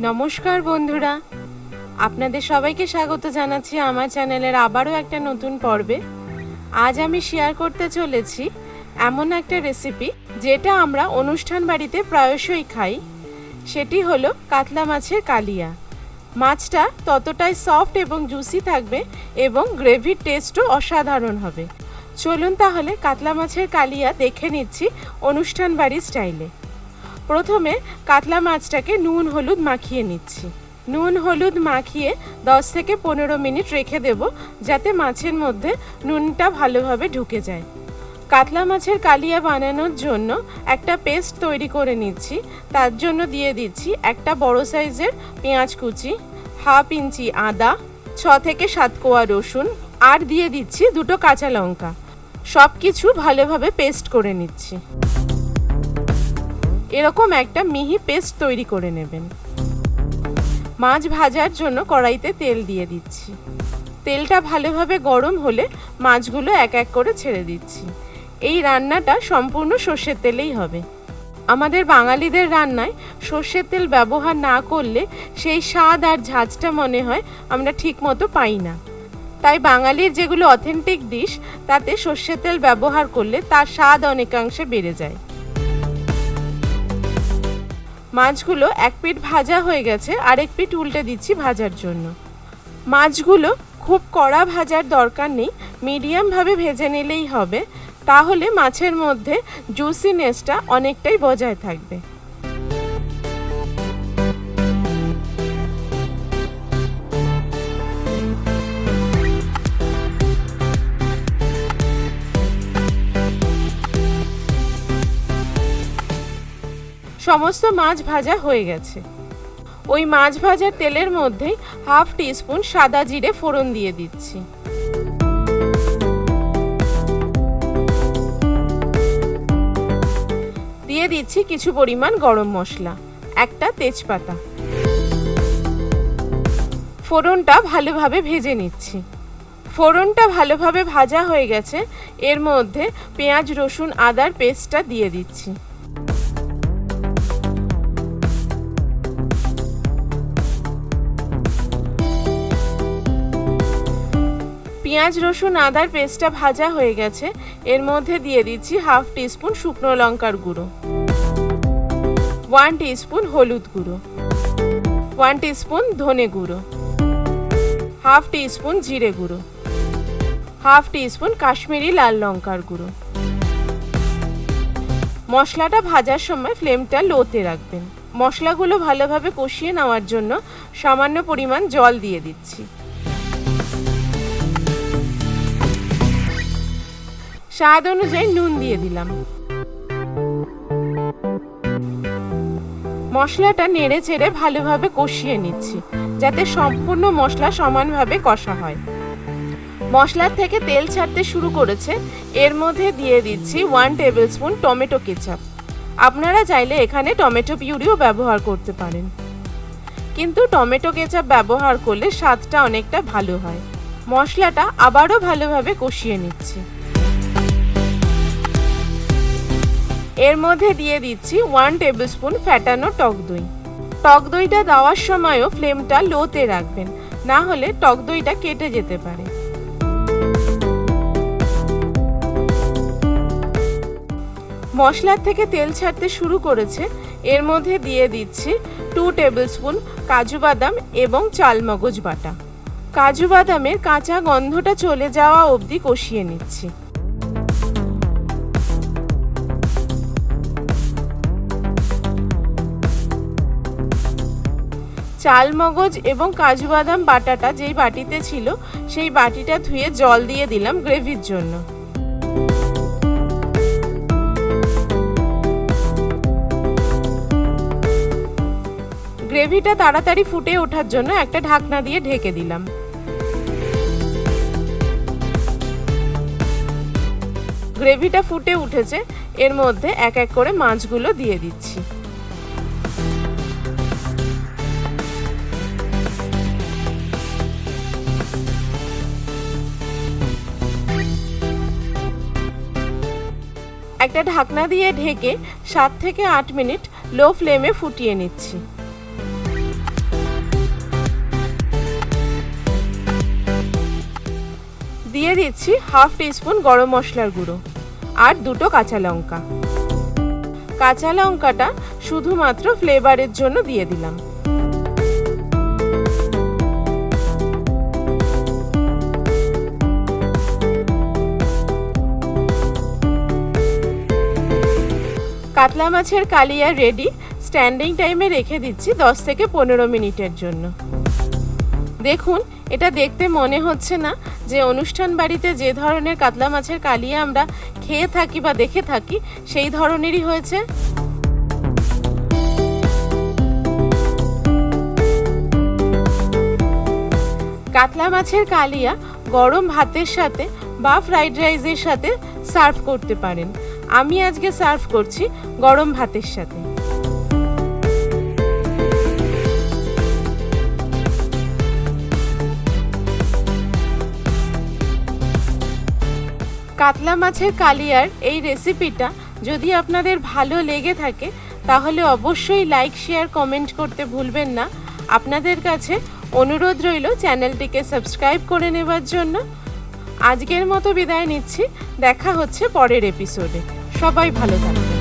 নমস্কার বন্ধুরা, আপনাদের সবাইকে স্বাগত জানাচ্ছি আমার চ্যানেলের আবারও একটা নতুন পর্বে। আজ আমি শেয়ার করতে চলেছি এমন একটা রেসিপি যেটা আমরা অনুষ্ঠান বাড়িতে প্রায়শই খাই। সেটি হলো কাতলা মাছের কালিয়া। মাছটা ততটাই সফট এবং জুসি থাকবে এবং গ্রেভির টেস্টও অসাধারণ হবে। চলুন তাহলে কাতলা মাছের কালিয়া দেখে নিচ্ছি অনুষ্ঠান বাড়ির স্টাইলে। প্রথমে কাতলা মাছটাকে নুন হলুদ মাখিয়ে নিচ্ছি। নুন হলুদ মাখিয়ে 10 থেকে 15 মিনিট রেখে দেব, যাতে মাছের মধ্যে নুনটা ভালোভাবে ঢুকে যায়। কাতলা মাছের কালিয়া বানানোর জন্য একটা পেস্ট তৈরি করে নিচ্ছি। তার জন্য দিয়ে দিচ্ছি একটা বড় সাইজের পেঁয়াজ কুচি, হাফ ইঞ্চি আদা, 6 থেকে 7 কোয়া রসুন, আর দিয়ে দিচ্ছি 2 কাঁচা লঙ্কা। সব কিছু ভালোভাবে পেস্ট করে নিচ্ছি। এরকম একটা মিহি পেস্ট তৈরি করে নেবেন। মাছ ভাজার জন্য কড়াইতে তেল দিয়ে দিচ্ছি। তেলটা ভালোভাবে গরম হলে মাছগুলো এক এক করে ছেড়ে দিচ্ছি। এই রান্নাটা সম্পূর্ণ সর্ষের তেলেই হবে। আমাদের বাঙালিদের রান্নায় সর্ষের তেল ব্যবহার না করলে সেই স্বাদ আর ঝাঁঝটা মনে হয় আমরা ঠিক মতো পাই না। তাই বাঙালির যেগুলো অথেন্টিক ডিশ, তাতে সর্ষের তেল ব্যবহার করলে তার স্বাদ অনেকাংশে বেড়ে যায়। মাছগুলো এক পিঠ ভাজা হয়ে গেছে, আরেক পিঠ উল্টে দিচ্ছি ভাজার জন্য। মাছগুলো খুব কড়া ভাজার দরকার নেই, মিডিয়ামভাবে ভেজে নিলেই হবে। তাহলে মাছের মধ্যে জুসিনেসটা অনেকটাই বজায় থাকবে। সমস্ত মাছ ভাজা হয়ে গেছে। ওই মাছ ভাজার তেলের মধ্যে হাফ টিস্পুন সাদা জিরে ফোড়ন দিয়ে দিচ্ছি। দিয়ে দিচ্ছি কিছু পরিমাণ গরম মশলা, একটা তেজপাতা। ফোড়নটা ভালোভাবে ভেজে নিচ্ছি। ফোড়নটা ভালোভাবে ভাজা হয়ে গেছে। এর মধ্যে পেঁয়াজ রসুন আদার পেস্টটা দিয়ে দিচ্ছি। পেঁয়াজ রসুন আদার পেস্টটা ভাজা হয়ে গেছে। এর মধ্যে দিয়ে দিচ্ছি হাফ টিস্পুন শুকনো লঙ্কার গুঁড়ো, 1 টিস্পুন হলুদ গুঁড়ো, 1 টিস্পুন ধনে গুঁড়ো, হাফ টিস্পুন জিরে গুঁড়ো, হাফ টিস্পুন কাশ্মীরি লাল লঙ্কার গুঁড়ো। মশলাটা ভাজার সময় ফ্লেমটা লোতে রাখবেন। মশলাগুলো ভালোভাবে কষিয়ে নেওয়ার জন্য সামান্য পরিমাণ জল দিয়ে দিচ্ছি। স্বাদ অনুযায়ী নুন দিয়ে দিলাম। মশলাটা নেড়ে চেড়ে ভালোভাবে কষিয়ে নিচ্ছি, যাতে সম্পূর্ণ মশলা সমানভাবে কষা হয়। মশলার থেকে তেল ছাড়তে শুরু করেছে। এর মধ্যে দিয়ে দিচ্ছি 1 টেবিলস্পুন টমেটো কেচাপ। আপনারা চাইলে এখানে টমেটো পিউরিও ব্যবহার করতে পারেন, কিন্তু টমেটো কেচাপ ব্যবহার করলে স্বাদটা অনেকটা ভালো হয়। মশলাটা আবারও ভালোভাবে কষিয়ে নিচ্ছি। এর মধ্যে দিয়ে দিচ্ছি 1 টেবিলস্পুন ফ্যাটানো টক দই। টক দইটা দেওয়ার সময়ও ফ্লেমটা লোতে রাখবেন, না হলে টক দইটা কেটে যেতে পারে। মশলার থেকে তেল ছাড়তে শুরু করেছে। এর মধ্যে দিয়ে দিচ্ছি 2 টেবিলস্পুন কাজু বাদাম এবং চালমগজ বাটা। কাজু বাদামের কাঁচা গন্ধটা চলে যাওয়া অবধি কষিয়ে নিচ্ছি। চালমগজ এবং কাজু বাদাম বাটাটা যেই বাটিতে ছিল, সেই বাটিটা ধুয়ে জল দিয়ে দিলাম গ্রেভির জন্য। গ্রেভিটা তাড়াতাড়ি ফুটে ওঠার জন্য একটা ঢাকনা দিয়ে ঢেকে দিলাম। গ্রেভিটা ফুটে উঠেছে। এর মধ্যে এক এক করে মাছগুলো দিয়ে দিচ্ছি। একটা ঢাকনা দিয়ে ঢেকে 7 থেকে 8 মিনিট লো ফ্লেমে ফুটিয়ে নিচ্ছি। দিয়ে দিচ্ছি হাফ টিস্পুন গরম মশলার গুঁড়ো আর 2টো কাঁচা লঙ্কা। কাঁচা লঙ্কাটা শুধুমাত্র ফ্লেভারের জন্য দিয়ে দিলাম। কাতলা মাছের কালিয়া রেডি। স্ট্যান্ডিং টাইমে রেখে দিচ্ছি 10 থেকে 15 মিনিটের জন্য। দেখুন, এটা দেখতে মনে হচ্ছে না যে অনুষ্ঠান বাড়িতে যে ধরনের কাতলা মাছের কালিয়া আমরা খেয়ে থাকি বা দেখে থাকি সেই ধরনেরই হয়েছে। কাতলা মাছের কালিয়া গরম ভাতের সাথে বা ফ্রাইড রাইসের সাথে সার্ভ করতে পারেন। আমি আজকে সার্ভ করছি গরম ভাতের সাথে। কাতলা মাছের কালিয়ার এই রেসিপিটা যদি আপনাদের ভালো লেগে থাকে তাহলে অবশ্যই লাইক, শেয়ার, কমেন্ট করতে ভুলবেন না। আপনাদের কাছে অনুরোধ রইল চ্যানেলটিকে সাবস্ক্রাইব করে নেবার জন্য। আজকের মতো বিদায় নিচ্ছি। দেখা হচ্ছে পরের এপিসোডে। সবাই ভালো থাকবেন।